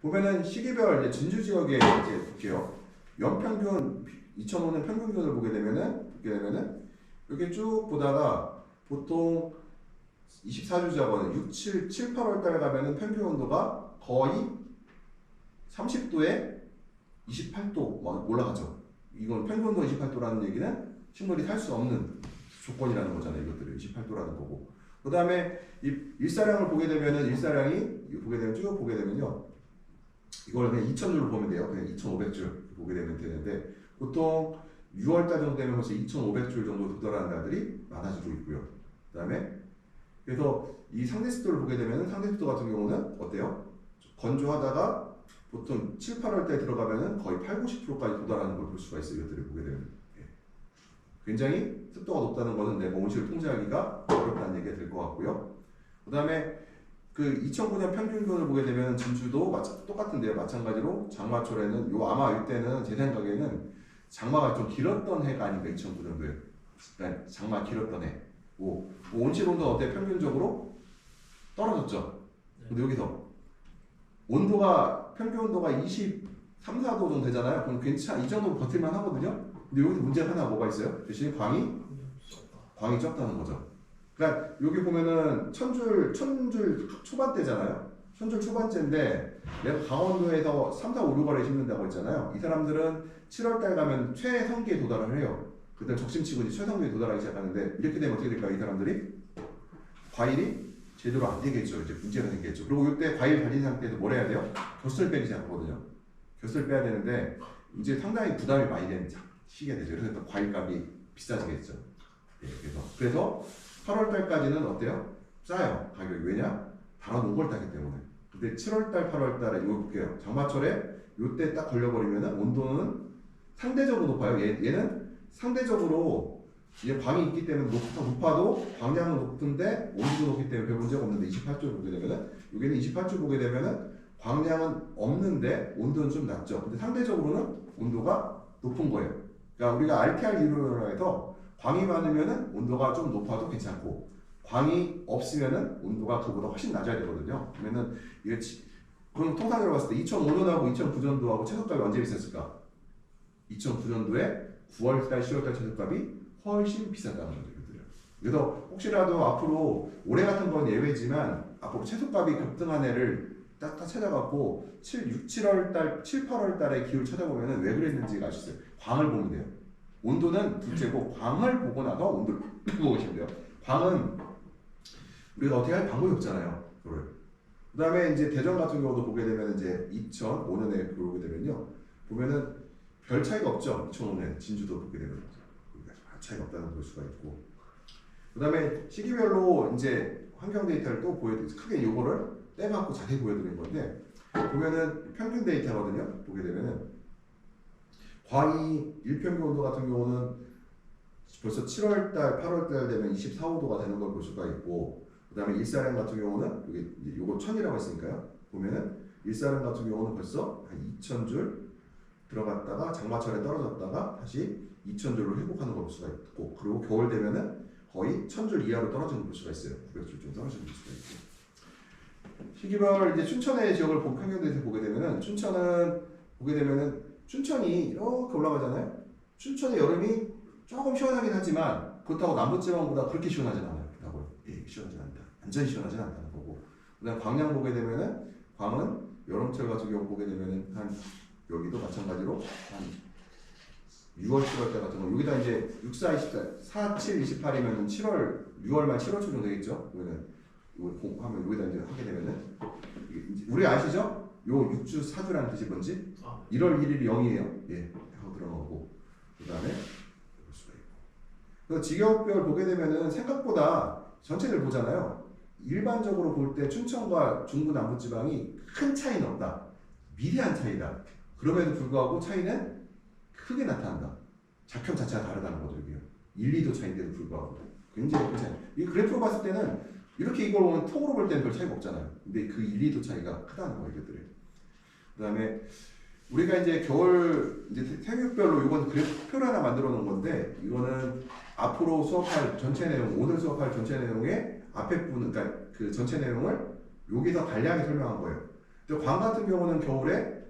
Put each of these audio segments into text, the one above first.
보면은 시기별 이제 진주 지역에 이제 볼게요. 연평균 2005년 평균 기온을 보게 되면은 이렇게 쭉 보다가 보통 24주자거든 6, 7, 7, 8월 달 가면은 평균 온도가 거의 30도에 28도 올라가죠. 이건 평균 온도 28도라는 얘기는 식물이 살 수 없는 조건이라는 거잖아요. 이것들을 28도라는 거고. 그 다음에 일사량을 보게 되면은 쭉 보게 되면요. 이걸 그냥 2000줄로 보면 돼요. 그냥 2500줄 보게 되면 되는데 보통 6월달 정도 되면 벌써 2500줄 정도 도달하는 날들이 많아지고 있고요. 그 다음에 그래서 이 상대습도를 보게 되면 상대습도 같은 경우는 어때요? 건조하다가 보통 7, 8월 때 들어가면은 거의 8, 90%까지 도달하는 걸 볼 수가 있어요. 이것들을 보게 되면. 굉장히 습도가 높다는 것은 내가 온실을 통제하기가 어렵다는 얘기가 될 것 같고요. 그 다음에 그 2009년 평균 기온을 보게 되면 진주도 똑같은데요. 마찬가지로 장마철에는 아마 이때는 제 생각에는 장마가 좀 길었던 해가 아닌가 2009년도에. 그러니까 장마 길었던 해. 온실 온도는 어때? 평균적으로 떨어졌죠. 근데 여기서 온도가 평균 온도가 23, 4도 정도 되잖아요. 그럼 괜찮아. 이 정도 버틸만 하거든요. 근데 여기서 문제가 하나 뭐가 있어요? 대신 광이 적다는 거죠. 그러니까 여기 보면은 천줄 초반대잖아요. 천줄 초반대인데 내가 강원도에서 3, 4, 5, 6월에 심는다고 했잖아요. 이 사람들은 7월달 가면 최성기에 도달을 해요. 그때 적심치고 이제 최성기에 도달하기 시작하는데 이렇게 되면 어떻게 될까요? 이 사람들이 과일이 제대로 안 되겠죠. 이제 문제가 생기겠죠. 그리고 이때 과일 달린 상태에서 뭘 해야 돼요? 벼슬 빼기 시작하거든요. 벼슬 빼야 되는데 이제 상당히 부담이 많이 되는 시기가 되죠. 그래서 또 과일값이 비싸지겠죠. 그래서 8월달까지는 어때요? 싸요. 가격이. 왜냐? 달아놓은 걸 따기 때문에. 근데 7월달, 8월달에 이거 볼게요. 장마철에 요때 딱 걸려버리면은 온도는 상대적으로 높아요. 얘는 상대적으로 이제 광이 있기 때문에 높아도 광량은 높은데 온도도 높기 때문에 별 문제가 없는데 28줄 보게 되면은 여기는 28줄 보게 되면은 광량은 없는데 온도는 좀 낮죠. 근데 상대적으로는 온도가 높은 거예요. 그러니까 우리가 RTR 이론으로 해서 광이 많으면은 온도가 좀 높아도 괜찮고 광이 없으면은 온도가 그보다 훨씬 낮아야 되거든요. 그러면은 이게 그럼 통상으로 봤을 때 2005년하고 2009년도하고 채소값이 언제 비쌌을까? 2009년도에 9월달, 10월달 채소값이 훨씬 비쌌다는 거죠. 그래서 혹시라도 앞으로 올해 같은 건 예외지만 앞으로 채소값이 급등한 해를 딱 찾아갖고 7, 8월 달에 기후를 찾아보면은 왜 그랬는지가 아시죠? 광을 보면 돼요. 온도는 둘째고 광을 보고 나서 온도를 보고 계시면 돼요. 광은 우리가 어떻게 할 방법이 없잖아요. 그 다음에 이제 대전 같은 경우도 보게 되면 이제 2005년에 보게 되면요. 보면은 별 차이가 없죠. 2005년 진주도 보게 되면 별 차이가 없다는 걸 볼 수가 있고. 그 다음에 시기별로 이제 환경 데이터를 또 보여드리죠. 크게 요거를 떼갖고 자세히 보여드린 건데 보면은 평균 데이터거든요. 보게 되면은 광이 일평균 온도 같은 경우는 벌써 7월달, 8월달 되면 24, 5도가 되는 걸 볼 수가 있고 그 다음에 일사량 같은 경우는 여기 요거 1000이라고 했으니까요. 보면은 일사량 같은 경우는 벌써 한 2000줄 들어갔다가 장마철에 떨어졌다가 다시 2000줄로 회복하는 걸 볼 수가 있고 그리고 겨울 되면은 거의 1000줄 이하로 떨어지는 걸 볼 수가 있어요. 900줄 좀 떨어지는 걸 볼 수가 있고 시기별 이제 춘천의 지역을 평균에서 보게 되면은 춘천은 보게 되면은 춘천이 이렇게 올라가잖아요. 춘천의 여름이 조금 시원하긴 하지만 그렇다고 남부지방보다 그렇게 시원하진 않아요. 시원하진 않다. 완전히 시원하진 않다는 거고. 그다음 광량 보게 되면은 광은 여름철 같은 경우 보게 되면은 한 여기도 마찬가지로 한 6월, 7월 때 같은 거 여기다 이제 6, 4, 24, 4, 7, 28이면 7월, 6월 말 7월 초 정도 되겠죠. 그러면 이거 하면 여기다 이제 하게 되면은 우리 아시죠? 요 6주 4주라는 뜻이 뭔지? 1월 1일이 0이에요. 예, 하고 들어가고 그 다음에 볼 수가 있고. 그래서 지역별 보게 되면은 생각보다 전체를 보잖아요. 일반적으로 볼 때 춘천과 중부 남부 지방이 큰 차이는 없다. 미세한 차이다. 그럼에도 불구하고 차이는 크게 나타난다. 작형 자체가 다르다는 거죠. 여기요. 1, 2도 차이인데도 불구하고 굉장히 큰 차이. 이 그래프로 봤을 때는 이렇게 이걸 보면 통으로 볼 때는 별 차이가 없잖아요. 근데 그 1, 2도 차이가 크다는 거예요. 이것들이. 그 다음에 우리가 이제 겨울 이제 생육별로 이건 그래프표를 하나 만들어 놓은 건데 이거는 앞으로 수업할 전체 내용, 오늘 수업할 전체 내용의 앞에 부분, 그러니까 그 전체 내용을 여기서 간략히 설명한 거예요. 근데 광 같은 경우는 겨울에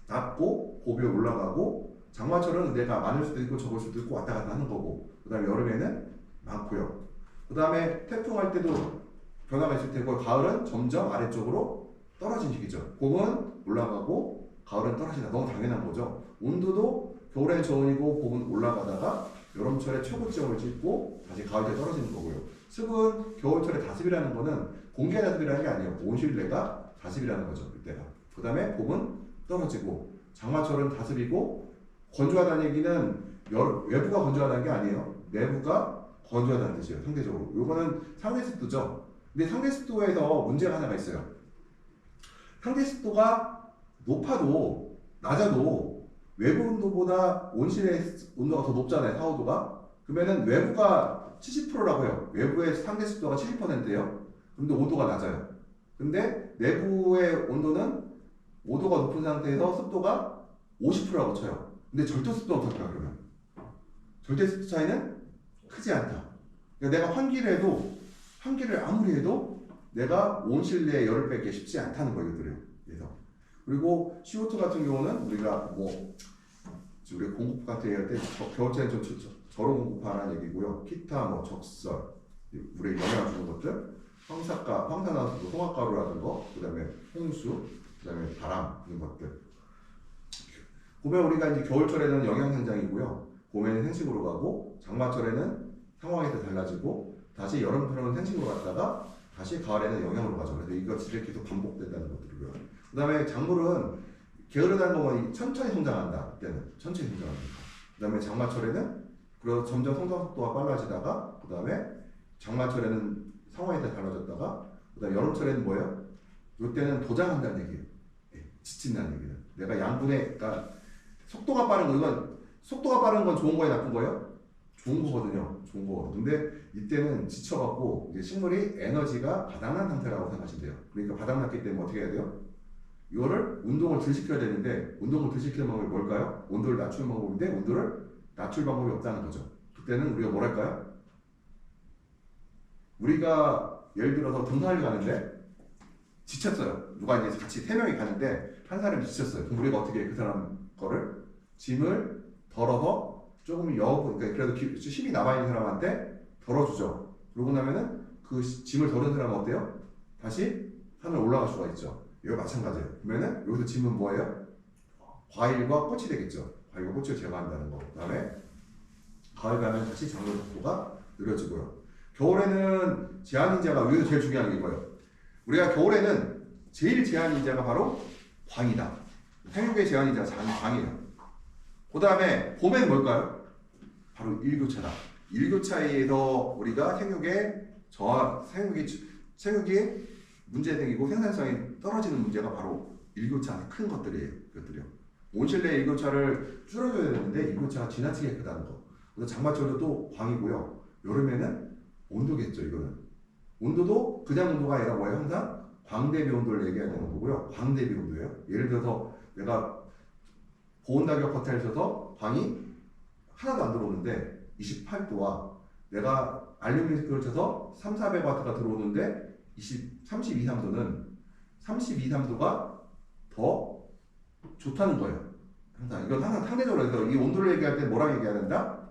낮고 고비에 올라가고 장마철은 내가 많을 수도 있고 적을 수도 있고 왔다 갔다 하는 거고 그 다음에 여름에는 많고요. 그 다음에 태풍 할 때도 변화가 있을 테고 가을은 점점 아래쪽으로 떨어진 시기죠. 봄은 올라가고 가을은 떨어진다. 너무 당연한 거죠. 온도도 겨울에는 저온이고 봄은 올라가다가 여름철에 최고점을 찍고 다시 가을에 떨어지는 거고요. 습은 겨울철에 다습이라는 거는 공기가 다습이라는 게 아니에요. 온실내가 다습이라는 거죠. 이때가. 그 다음에 봄은 떨어지고 장마철은 다습이고 건조하다는 얘기는 외부가 건조하다는 게 아니에요. 내부가 건조하다는 뜻이에요. 상대적으로. 요거는 상대습도죠. 근데 상대습도에서 문제가 하나가 있어요. 상대습도가 높아도 낮아도 외부 온도보다 온실의 온도가 더 높잖아요. 4, 5도가. 그러면은 외부가 70%라고 해요. 외부의 상대습도가 70%예요. 근데 5도가 낮아요. 근데 내부의 온도는 5도가 높은 상태에서 습도가 50%라고 쳐요. 근데 절대습도는 어떨까 그러면? 절대습도 차이는 크지 않다. 그러니까 내가 환기를 아무리 해도 내가 온실내에 열을 빼기 쉽지 않다는 거예요. 그래서 그리고 CO2 같은 경우는 우리가 우리 공급 같은 거 할 때 겨울철에는 좀 저로 공급하라는 얘기고요. 기타 적설, 물에 영향을 주는 것들, 황산화수소, 홍합가루라든 거, 그 다음에 홍수, 그 다음에 바람 이런 것들. 보면 우리가 이제 겨울철에는 영양생장이고요. 봄에는 생식으로 가고 장마철에는 상황이 더 달라지고 다시 여름철에는 생식으로 갔다가 다시 가을에는 영양으로 가죠. 그래서 이것이 계속 반복된다는 것들이고요. 그 다음에 작물은 게으르다는 거는 천천히 성장한다. 그때는 천천히 성장합니다. 그 다음에 장마철에는 그래서 점점 성장 속도가 빨라지다가 그 다음에 장마철에는 상황이 더 달라졌다가 그 다음에 여름철에는 뭐예요? 이때는 도장한다는 얘기예요. 지친다는 얘기는. 내가 그러니까 속도가 빠른 건 좋은 거예요, 나쁜 거예요? 좋은 거거든요. 좋은 거거든요. 근데 이때는 지쳐갖고 이제 식물이 에너지가 바닥난 상태라고 생각하시면 돼요. 그러니까 바닥났기 때문에 어떻게 해야 돼요? 이거를 운동을 덜 시켜야 되는데 운동을 덜 시키는 방법이 뭘까요? 온도를 낮추는 방법인데 온도를 낮출 방법이 없다는 거죠. 그때는 우리가 뭐랄까요? 우리가 예를 들어서 등산을 가는데 지쳤어요. 누가 이제 같이 3명이 가는데 한 사람이 지쳤어요. 그럼 우리가 어떻게 그 사람 거를 짐을 덜어서 조금 그러니까 그래도 힘이 남아있는 사람한테 덜어주죠. 그러고 나면은 그 짐을 덜은 사람은 어때요? 다시 산을 올라갈 수가 있죠. 이거 마찬가지예요. 그러면은 여기서 짐은 뭐예요? 과일과 꽃이 되겠죠. 과일과 꽃을 제거한다는 거. 그 다음에 가을 가면 다시 장로 속도가 느려지고요. 겨울에는 제한인자가 여기서 제일 중요한 게 이거예요. 우리가 겨울에는 제일 제한인자가 바로 광이다. 생육의 제한인자가 광이에요. 그 다음에 봄에는 뭘까요? 바로 일교차다. 일교차에서 우리가 생육이 문제 생기고 생산성이 떨어지는 문제가 바로 일교차 안에 큰 것들이에요. 그것들이요. 온실내 일교차를 줄여줘야 되는데 일교차가 지나치게 크다는 거. 그래서 장마철도 또 광이고요. 여름에는 온도겠죠. 이거는 온도도 그냥 온도가 아니라 뭐예요? 항상 광대비 온도를 얘기해야 되는 거고요. 광대비 온도예요. 예를 들어서 내가 고온다격 호텔에 있어서 광이 하나도 안 들어오는데 28도와 내가 알루미늄 쳐서 3,400W가 들어오는데 32, 3도는 32, 3도가 더 좋다는 거예요. 이건 항상 상대적으로 해서 이 온도를 얘기할 때 뭐라고 얘기해야 된다?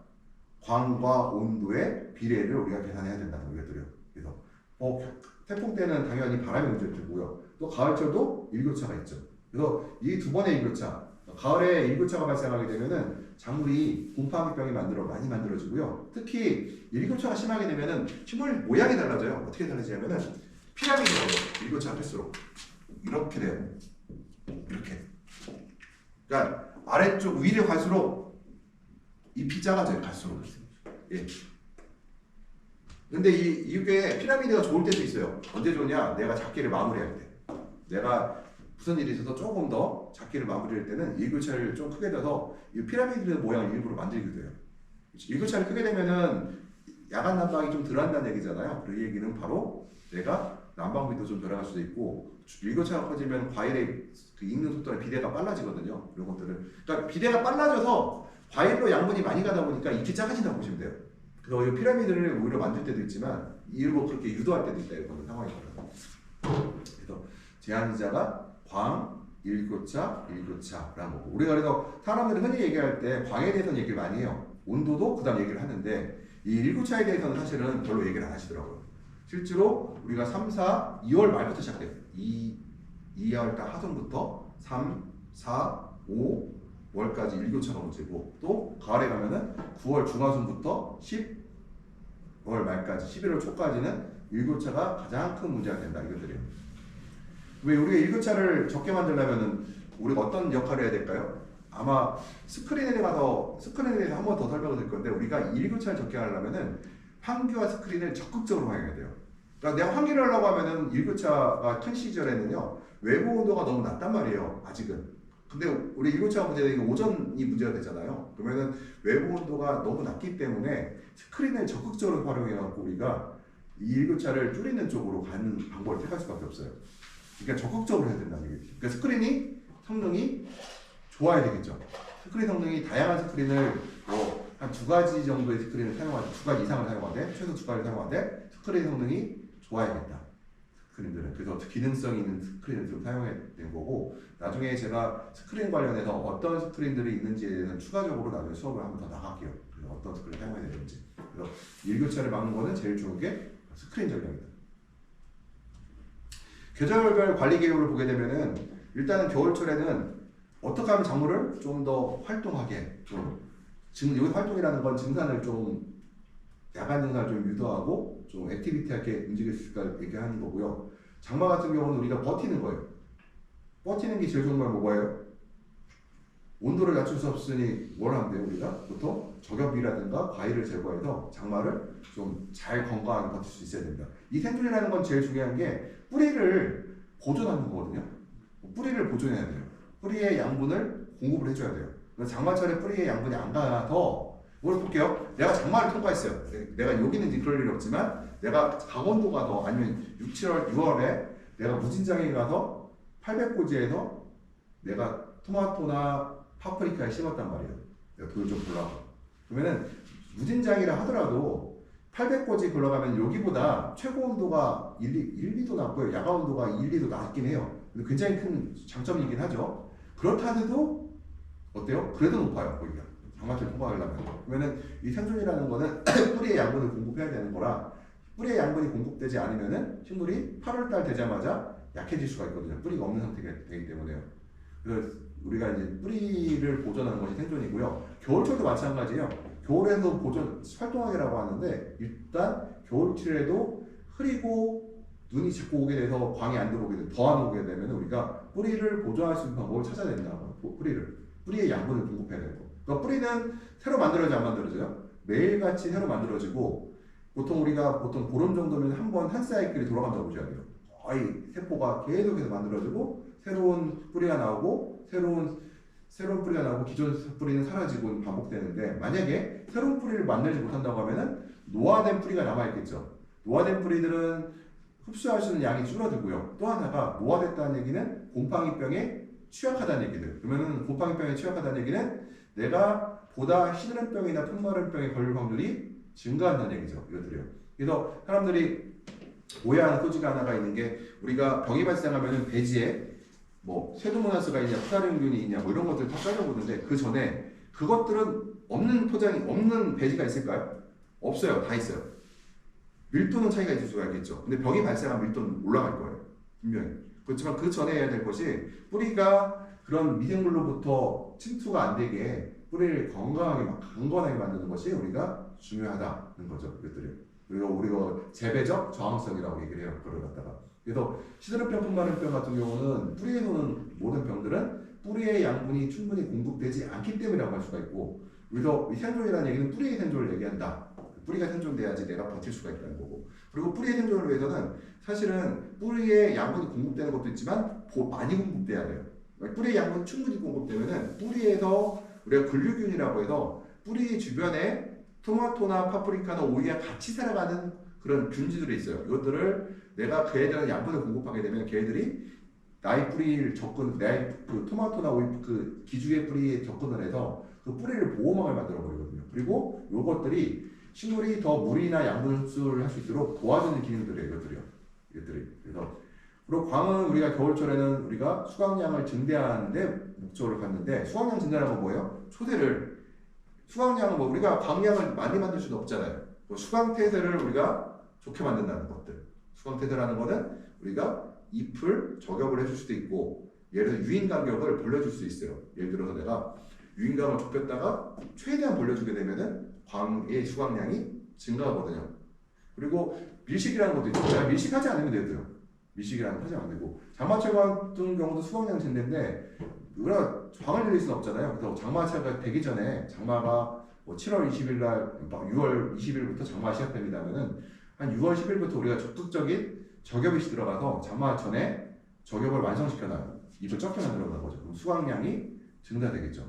광과 온도의 비례를 우리가 계산해야 된다는 거예요. 그래서 태풍 때는 당연히 바람이 문제를 주고요. 또 가을철도 일교차가 있죠. 그래서 이 두 번의 일교차, 가을에 일교차가 발생하게 되면은 작물이 곰팡이병이 많이 만들어지고요. 특히 일교차가 심하게 되면은 식물 모양이 달라져요. 어떻게 달라지냐면은 피라미드예요. 일교차가 클수록 이렇게 돼요. 이렇게. 그러니까 아래쪽 위로 갈수록 잎이 작아져요. 갈수록. 예. 근데 이게 피라미드가 좋을 때도 있어요. 언제 좋냐? 내가 작기를 마무리할 때. 내가 무슨 일이 있어서 조금 더 작기를 마무리할 때는 일교차를 좀 크게 돼서 이 피라미드 모양을 일부러 만들기도 해요. 일교차를 크게 되면은 야간 난방이 좀 덜한다는 얘기잖아요. 그 얘기는 바로 내가 난방비도 좀 덜어갈 수도 있고 일교차가 커지면 과일의 그 익는 속도나 비대가 빨라지거든요. 이런 것들은 그러니까 비대가 빨라져서 과일로 양분이 많이 가다 보니까 잎이 작아진다고 보시면 돼요. 그래서 이 피라미드를 오히려 만들 때도 있지만 일부 그렇게 유도할 때도 있다 이런 상황이거든요. 그래서 제한이자가 광, 일교차, 일교차라는 거고 우리가 그래서 사람들이 흔히 얘기할 때 광에 대해서는 얘기를 많이 해요. 온도도 그 다음 얘기를 하는데 이 일교차에 대해서는 사실은 별로 얘기를 안 하시더라고요. 실제로 우리가 3, 4, 2월 말부터 시작돼요. 2월 달 하순부터 3, 4, 5월까지 일교차가 문제고 또 가을에 가면은 9월 중하순부터 10월 말까지 11월 초까지는 일교차가 가장 큰 문제가 된다 이것들이에요. 왜 우리가 일교차를 적게 만들려면은 우리가 어떤 역할을 해야 될까요? 아마 스크린에 대해서 한 번 더 설명을 드릴 건데 우리가 일교차를 적게 하려면은 환기와 스크린을 적극적으로 활용해야 돼요. 그러니까 내가 환기를 하려고 하면은 일교차가 큰 시절에는요 외부 온도가 너무 낮단 말이에요 아직은. 근데 우리 일교차가 문제되는 게 오전이 문제가 되잖아요. 그러면은 외부 온도가 너무 낮기 때문에 스크린을 적극적으로 활용해갖고 우리가 이 일교차를 줄이는 쪽으로 가는 방법을 택할 수밖에 없어요. 그러니까 적극적으로 해야 된다는 얘기죠. 그러니까 스크린이 성능이 좋아야 되겠죠. 스크린 성능이 다양한 스크린을 뭐 한 2가지 정도의 스크린을 사용하되 2가지 이상을 사용하되 최소 2가지를 사용하되 스크린 성능이 좋아야겠다. 스크린들은 그래서 기능성 있는 스크린을 좀 사용해야 되는 거고 나중에 제가 스크린 관련해서 어떤 스크린들이 있는지에 대해서는 추가적으로 나중에 수업을 한번 더 나갈게요. 그래서 어떤 스크린 사용해야 되는지. 그래서 일교차를 막는 거는 제일 좋은 게 스크린 전략이다. 계절별 관리 계획을 보게 되면은 일단은 겨울철에는 어떻게 하면 작물을 좀 더 활동하게 여기 활동이라는 건 증산을 좀 야간 증산을 좀 유도하고 좀 액티비티하게 움직일 수 있을까 얘기하는 거고요. 장마 같은 경우는 우리가 버티는 거예요. 버티는 게 제일 좋은 건 뭐예요? 온도를 낮출 수 없으니 뭘 하면 돼요? 우리가 보통 저격비라든가 과일을 제거해서 장마를 좀 잘 건강하게 버틸 수 있어야 됩니다. 이 생존이라는 건 제일 중요한 게 뿌리를 보존하는 거거든요. 뿌리를 보존해야 돼요. 뿌리의 양분을 공급을 해줘야 돼요. 장마철에 뿌리의 양분이 안 가서 뭐를 볼게요. 내가 장마를 통과했어요. 내가 여기는 이제 그럴 일이 없지만 내가 강원도 가서 아니면 6, 7월, 6월에 내가 무진장에 가서 800고지에서 내가 토마토나 파프리카에 심었단 말이에요. 내가 그걸 좀 보려고. 그러면은 무진장이라 하더라도 800고지 걸러가면 여기보다 최고 온도가 1, 2도 낮고요. 야간 온도가 1, 2도 낮긴 해요. 근데 굉장히 큰 장점이긴 하죠. 그렇다 해도 어때요? 그래도 높아요. 거기가. 장마철 통과하려면. 그러면은 이 생존이라는 거는 뿌리의 양분을 공급해야 되는 거라 뿌리의 양분이 공급되지 않으면은 식물이 8월달 되자마자 약해질 수가 있거든요. 뿌리가 없는 상태가 되기 때문에요. 그래서 우리가 이제 뿌리를 보존하는 것이 생존이고요. 겨울철도 마찬가지예요. 겨울에도 보존 활동하기라고 하는데 일단 겨울철에도 흐리고 눈이 자꾸 오게 돼서 광이 안 들어오게 돼 더 안 오게 되면 우리가 뿌리를 보존할 수 있는 방법을 찾아야 된다. 뿌리의 양분을 공급해야 되고. 그러니까 뿌리는 새로 만들어져 안 만들어져요? 매일같이 새로 만들어지고 보통 우리가 보름 정도면 한 사이클이 돌아간다고 보셔야 돼요. 거의 세포가 계속해서 만들어지고 새로운 뿌리가 나오고 새로운 뿌리가 나오고 기존 뿌리는 사라지고 반복되는데 만약에 새로운 뿌리를 만들지 못한다고 하면은 노화된 뿌리가 남아있겠죠. 노화된 뿌리들은 흡수할 수 있는 양이 줄어들고요. 또 하나가 노화됐다는 얘기는 곰팡이병에 취약하다는 얘기들. 그러면은 곰팡이병에 취약하다는 얘기는 내가 보다 시드름병이나 풍마름병에 걸릴 확률이 증가한다는 얘기죠. 이것들이요. 그래서 사람들이 오해하는 소지가 하나가 있는 게 우리가 병이 발생하면은 배지에 뭐 세도모나스가 있냐, 푸타리움균이 있냐, 뭐 이런 것들 다 따져보는데 그 전에 그것들은 없는 배지가 있을까요? 없어요. 다 있어요. 밀도는 차이가 있을 수가 있겠죠. 근데 병이 발생하면 밀도는 올라갈 거예요. 분명히. 그렇지만 그 전에 해야 될 것이 뿌리가 그런 미생물로부터 침투가 안 되게 뿌리를 건강하게 강건하게 만드는 것이 우리가 중요하다는 거죠. 이것들이. 그리고 우리가 재배적 저항성이라고 얘기를 해요. 그걸 갖다가. 그래서 시드름병, 풍마름병 같은 경우는 뿌리에 도는 모든 병들은 뿌리의 양분이 충분히 공급되지 않기 때문이라고 할 수가 있고 그래서 이 생존이라는 얘기는 뿌리의 생존을 얘기한다. 뿌리가 생존돼야지 내가 버틸 수가 있다는 거고 그리고 뿌리의 생존을 위해서는 사실은 뿌리에 양분이 공급되는 것도 있지만 많이 공급돼야 돼요. 뿌리의 양분이 충분히 공급되면은 뿌리에서 우리가 근류균이라고 해서 뿌리 주변에 토마토나 파프리카나 오이와 같이 살아가는 그런 균지들이 있어요. 이것들을 내가 걔네들한테 양분을 공급하게 되면 걔네들이 나의 뿌리를 그 토마토나 오이 그 기주의 뿌리에 접근을 해서 그 뿌리를 보호막을 만들어 버리거든요. 그리고 이것들이 식물이 더 물이나 양분을 흡수를 할 수 있도록 도와주는 기능들이에요. 이것들이. 그래서 그리고 광은 우리가 겨울철에는 우리가 수강량을 증대하는데 목적을 갖는데 수강량 증대라는 건 뭐예요? 초대를 수강량은 뭐 우리가 광량을 많이 만들 수는 없잖아요. 수강태세를 우리가 좋게 만든다는 것들. 수강태세라는 거는 우리가 잎을 저격을 해줄 수도 있고 예를 들어 유인 간격을 벌려줄 수 있어요. 예를 들어서 내가 유인감을 좁혔다가 최대한 벌려주게 되면은 광의 수강량이 증가하거든요. 그리고 밀식이라는 것도 있죠. 내가 밀식하지 않으면 되고요. 밀식이라는 거 하지 않으면 되고 장마철 같은 경우도 수강량 증대인데 우리가 광을 늘릴 수는 없잖아요. 그래서 장마철가 되기 전에 장마가 뭐 7월 20일 날 6월 20일부터 장마가 시작됩니다면은 한 6월 10일부터 우리가 적극적인 저격이 들어가서 장마 전에 저격을 완성시켜놔요. 잎을 적게 만들어놓는 거죠. 그럼 수강량이 증가되겠죠.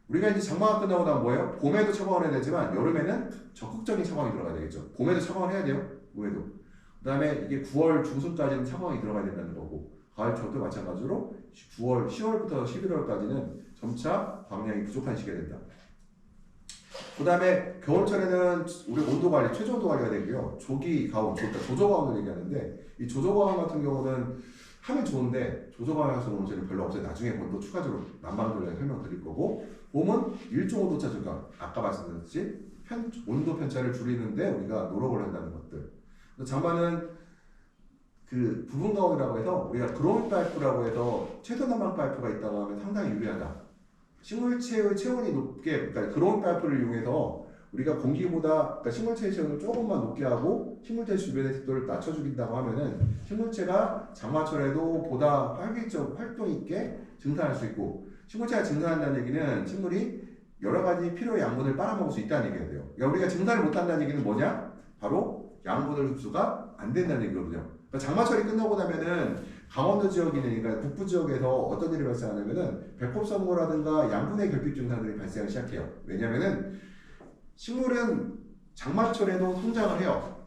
우리가 이제 장마가 끝나고 나면 뭐예요? 봄에도 처방을 해야 되지만 여름에는 적극적인 처방이 들어가야 되겠죠. 봄에도 처방을 해야 돼요. 봄에도. 그 다음에 이게 9월 중순까지는 처방이 들어가야 된다는 거고 가을철도 마찬가지로 9월, 10월부터 11월까지는 점차 광량이 부족한 시기가 된다. 그 다음에 겨울철에는 우리 온도 관리, 최저 온도 관리가 되고요. 조기 가온, 그러니까 조조가온을 얘기하는데 이 조조가온 같은 경우는 하면 좋은데 조조가온에서는 저는 별로 없어요. 나중에 또 추가적으로 난방을 설명드릴 거고 봄은 일종 온도차 증가, 아까 말씀드렸듯이 온도 편차를 줄이는데 우리가 노력을 한다는 것들. 장마는 그 부분 가온이라고 해서 우리가 그로울 파이프라고 해서 최소 난방 파이프가 있다고 하면 상당히 유리하다. 식물체의 체온이 높게, 그러니까 그로울 파이프를 이용해서 우리가 공기보다, 그러니까 식물체의 체온을 조금만 높게 하고 식물체 주변의 습도를 낮춰주긴다고 하면은 식물체가 장마철에도 보다 활기적, 활동 있게 증산할 수 있고 식물체가 증산한다는 얘기는 식물이 여러 가지 필요의 양분을 빨아먹을 수 있다는 얘기가 돼요. 그러니까 우리가 증산을 못한다는 얘기는 뭐냐? 바로 양분을 흡수가 안 된다는 얘기거든요. 그러니까 장마철이 끝나고 나면은 강원도 지역이나 그러니까 북부 지역에서 어떤 일이 발생하냐면은 배꼽 성모라든가 양분의 결핍 증상들이 발생을 시작해요. 왜냐면은 식물은 장마철에도 성장을 해요.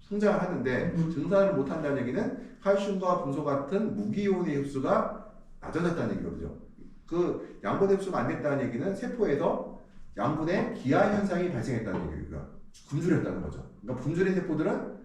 성장을 하는데 증산을 못한다는 얘기는 칼슘과 분소 같은 무기온의 흡수가 낮아졌다는 얘기거든요. 그 양분의 흡수가 안 됐다는 얘기는 세포에서 양분의 기하 현상이 발생했다는 얘기가 굶주렸다는 거죠. 그러니까 굶주린 세포들은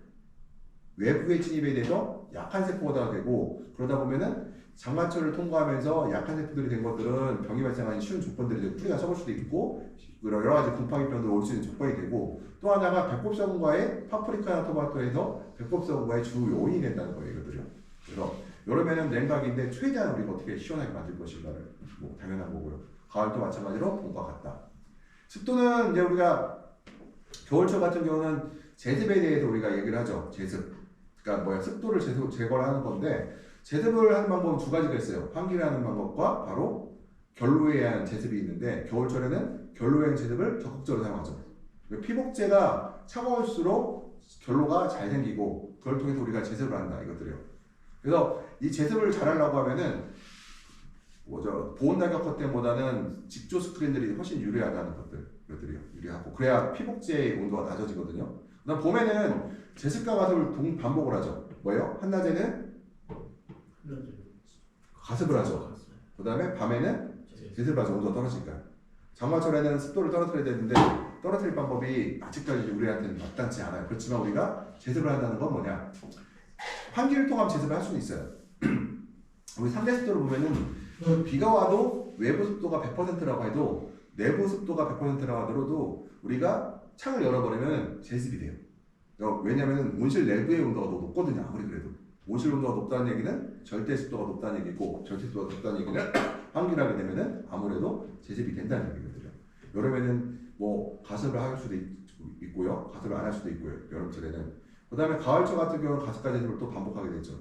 외부의 침입에 대해서 약한 세포가 되고 그러다 보면은 장마철을 통과하면서 약한 세포들이 된 것들은 병이 발생하기 쉬운 조건들이 되고 뿌리가 썩을 수도 있고 여러 가지 곰팡이병들 올 수 있는 조건이 되고 또 하나가 배꼽성과의 파프리카나 토마토에서 배꼽성과의 주 요인이 된다는 거예요. 이것들이요. 그래서 여름에는 냉각인데 최대한 우리가 어떻게 시원하게 만들 것인가를 뭐 당연한 거고요. 가을도 마찬가지로 봄과 같다. 습도는 이제 우리가 겨울철 같은 경우는 제습에 대해서 우리가 얘기를 하죠. 제습. 그러니까 뭐야 습도를 제거를 하는 건데 제습을 하는 방법은 두 가지가 있어요. 환기를 하는 방법과 바로 결로에 의한 제습이 있는데 겨울철에는 결로에 의한 제습을 적극적으로 사용하죠. 피복제가 차가울수록 결로가 잘 생기고 그걸 통해서 우리가 제습을 한다 이것들이요. 그래서 이 제습을 잘하려고 하면은 보온 낙엽 커튼보다는 직조 스크린들이 훨씬 유리하다는 것들이요. 유리하고 그래야 피복제의 온도가 낮아지거든요. 그다음 봄에는 제습과 가습을 반복을 하죠. 뭐예요? 한낮에는 가습을 하죠. 그 다음에 밤에는 제습을 하죠. 온도가 떨어지니까. 장마철에는 습도를 떨어뜨려야 되는데 떨어뜨릴 방법이 아직까지 우리한테는 마땅치 않아요. 그렇지만 우리가 제습을 한다는 건 뭐냐? 환기를 통한 제습을 할 수는 있어요. 우리 3대 습도를 보면은 비가 와도 외부 습도가 100%라고 해도 내부 습도가 100%라고 하더라도 우리가 창을 열어버리면 제습이 돼요. 왜냐하면 온실 내부의 온도가 더 높거든요. 아무리 그래도 온실 온도가 높다는 얘기는 절대 습도가 높다는 얘기고 절대 습도가 높다는 얘기는 환기를 하게 되면은 아무래도 제습이 된다는 얘기거든요. 여름에는 뭐 가습을 할 수도 있고요, 가습을 안 할 수도 있고요. 여름철에는 그 다음에 가을철 같은 경우는 가습과 제습을 또 반복하게 되죠.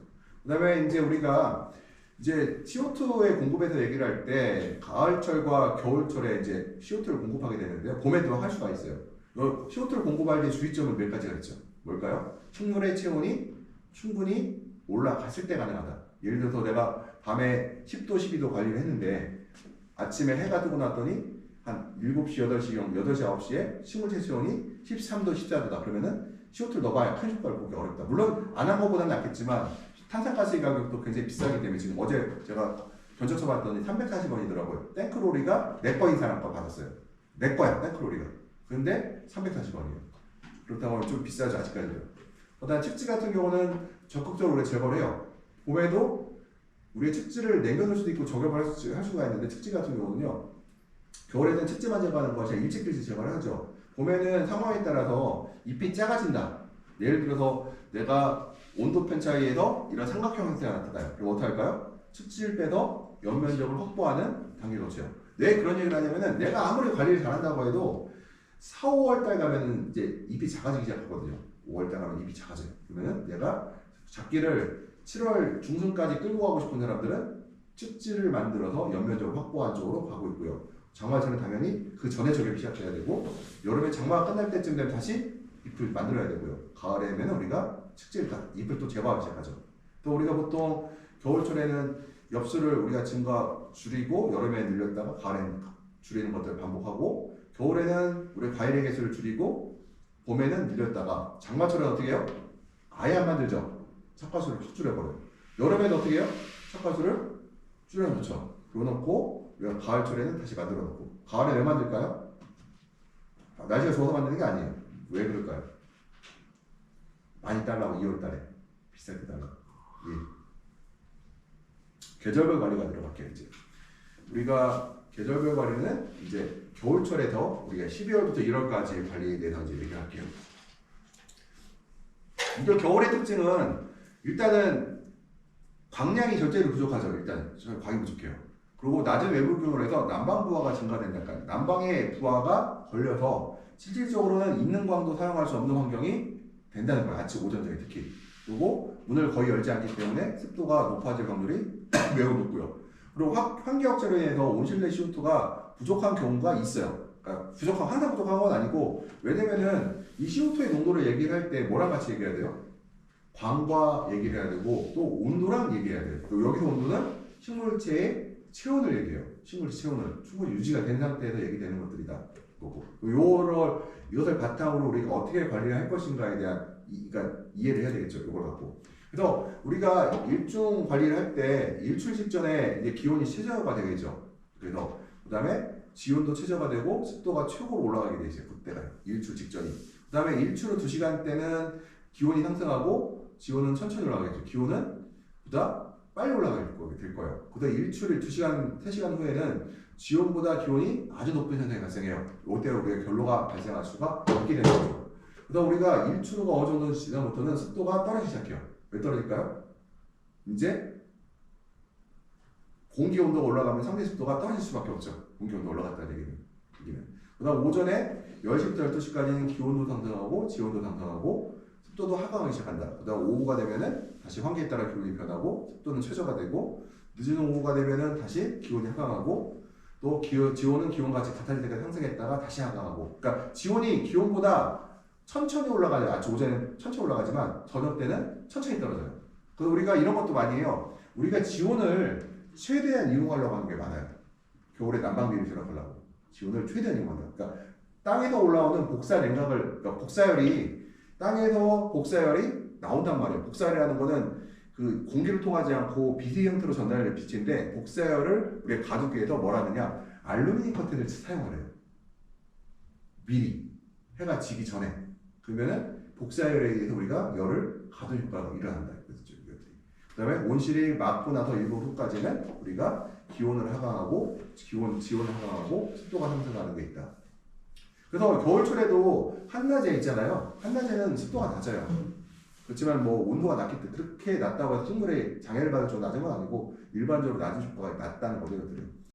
그 다음에 이제 우리가 이제 CO2의 공급에서 얘기를 할 때 가을철과 겨울철에 이제 CO2를 공급하게 되는데요. 봄에도 할 수가 있어요. CO2를 공급할 때 주의점은 몇 가지가 있죠. 뭘까요? 식물의 체온이 충분히 올라갔을 때 가능하다. 예를 들어서 내가 밤에 10도, 12도 관리를 했는데 아침에 해가 뜨고 났더니 한 7시, 8시, 8시, 9시에 식물체 체온이 13도, 14도다. 그러면은 CO2를 넣어봐야 큰 효과를 보기 어렵다. 물론 안 한 것보다는 낫겠지만 탄산가스 가격도 굉장히 비싸기 때문에 지금 어제 제가 견적쳐 봤더니 340원이더라고요. 탱크로리가 내 거 인상 아까 받았어요. 내 거야, 탱크로리가. 근데 340원이에요. 그렇다고 하면 좀 비싸죠, 아직까지도. 그다음 습지 같은 경우는 적극적으로 우리 제거를 해요. 봄에도 우리가 측지를 남겨놓을 수도 있고 저격을 할 수가 있는데 측지 같은 경우는요. 겨울에는 측지만 제거하는 것이 아니라 일찍일찍 제거를 하죠. 봄에는 상황에 따라서 잎이 작아진다. 예를 들어서 내가 온도 편 차이에서 이런 삼각형 형태가 나타나요. 그럼 어떻게 할까요? 측지를 빼서 연면적을 확보하는 단계를 거쳐요. 왜 그런 얘기를 하냐면은 내가 아무리 관리를 잘한다고 해도 4, 5월 달 가면은 이제 잎이 작아지기 시작하거든요. 5월 달 가면 잎이 작아져요. 그러면은 내가 작기를 7월 중순까지 끌고 가고 싶은 사람들은 측지를 만들어서 연면적을 확보한 쪽으로 가고 있고요. 장마철은 당연히 그 전에 저격이 시작해야 되고 여름에 장마가 끝날 때쯤 되면 다시 잎을 만들어야 되고요. 가을에는 우리가 측지를 잎을 또 제거하기 시작하죠. 또 우리가 보통 겨울철에는 엽수를 우리가 줄이고 여름에 늘렸다가 가을에는 줄이는 것들을 반복하고 겨울에는 우리 과일의 개수를 줄이고 봄에는 늘렸다가 장마철은 어떻게 해요? 아예 안 만들죠. 삭화수를 확 줄여버려요. 여름에는 어떻게 해요? 삭화수를 줄여놓죠. 그러놓고 우리가 가을철에는 다시 만들어 놓고 가을에 왜 만들까요? 날씨가 좋아서 만드는 게 아니에요. 왜 그럴까요? 많이 달라고 2월달에 비싸게 달라고. 예. 계절별 관리가 들어갈게요. 이제 우리가 계절별 관리는 이제 겨울철에 더 우리가 12월부터 1월까지 관리에 대해서 이제 얘기할게요. 이게 겨울의 특징은 일단은 광량이 절대로 부족하죠. 일단 광이 부족해요. 그리고 낮은 외부 기온으로 해서 난방 부하가 증가된다니까. 난방의 부하가 걸려서 실질적으로는 있는 광도 사용할 수 없는 환경이 된다는 거예요. 아침 오전 저녁 특히. 그리고 문을 거의 열지 않기 때문에 습도가 높아질 확률이 매우 높고요. 그리고 환기역제로 인해서 온실내 CO2가 부족한 경우가 있어요. 그러니까 항상 부족한 건 아니고 왜냐면은 이 CO2의 농도를 얘기를 할 때 뭐랑 같이 얘기해야 돼요? 광과 얘기를 해야 되고 또 온도랑 얘기해야 돼요. 그리고 여기서 온도는 식물체의 체온을 얘기해요. 식물체 체온을 충분히 유지가 된 상태에서 얘기되는 것들이다. 거고 이것을 바탕으로 우리가 어떻게 관리를 할 것인가에 대한 그러니까 이해를 해야 되겠죠. 이걸 갖고. 그래서 우리가 일중 관리를 할 때 일출 직전에 이제 기온이 최저가 되겠죠. 그래서 그다음에 지온도 최저가 되고 습도가 최고로 올라가게 돼 있어요. 그때가 일출 직전이. 그다음에 일출 후 2시간 때는 기온이 상승하고 지온은 천천히 올라가겠죠. 기온은 보다 빨리 올라갈 거예요. 그다음 일출 2시간, 3시간 후에는 지온보다 기온이 아주 높은 현상이 발생해요. 이때 우리가 결로가 발생할 수가 있게 되는 거죠. 그다음 우리가 일출 후가 어느 정도 지나부터는 습도가 떨어지기 시작해요. 왜 떨어질까요? 이제 공기 온도가 올라가면 상대 습도가 떨어질 수밖에 없죠. 공기 온도가 올라갔다는 얘기는. 그다음 오전에 10시부터 12시까지는 기온도 상승하고 지온도 상승하고 습도도 하강하기 시작한다. 그다음 오후가 되면은 다시 환기에 따라 기온이 변하고 습도는 최저가 되고 늦은 오후가 되면은 다시 기온이 하강하고 또 지온은 기온과 같이 같아질 때까지 상승했다가 다시 하강하고. 그러니까 지온이 기온보다 천천히 올라가요. 아침 오전에는 천천히 올라가지만 저녁 때는 천천히 떨어져요. 그래서 우리가 이런 것도 많이 해요. 우리가 지온을 최대한 이용하려고 하는 게 많아요. 겨울에 난방비를 절약하려고 지온을 최대한 이용한다. 그러니까 땅에서 올라오는 복사 냉각을 그러니까 복사열이 땅에서 복사열이 나온단 말이에요. 복사열이라는 거는 그 공기를 통하지 않고 비스 형태로 전달되는 빛인데 복사열을 우리가 가두기 위해서 뭘 하느냐? 알루미늄 커튼을 사용하래요. 미리 해가 지기 전에. 그러면은 복사열에 의해서 우리가 열을 가두는 효과가 일어난다. 그 다음에 온실이 막고 나서 일부 후까지는 우리가 기온을 하강하고 지온을 하강하고 습도가 상승하는 게 있다. 그래서 겨울철에도 한낮에 있잖아요. 한낮에는 습도가 낮아요. 그렇지만 뭐 온도가 낮기 때문에 그렇게 낮다고 해서 식물에 장애를 받을 정도 낮은 건 아니고 일반적으로 낮은 효과가 낮다는 거거든요.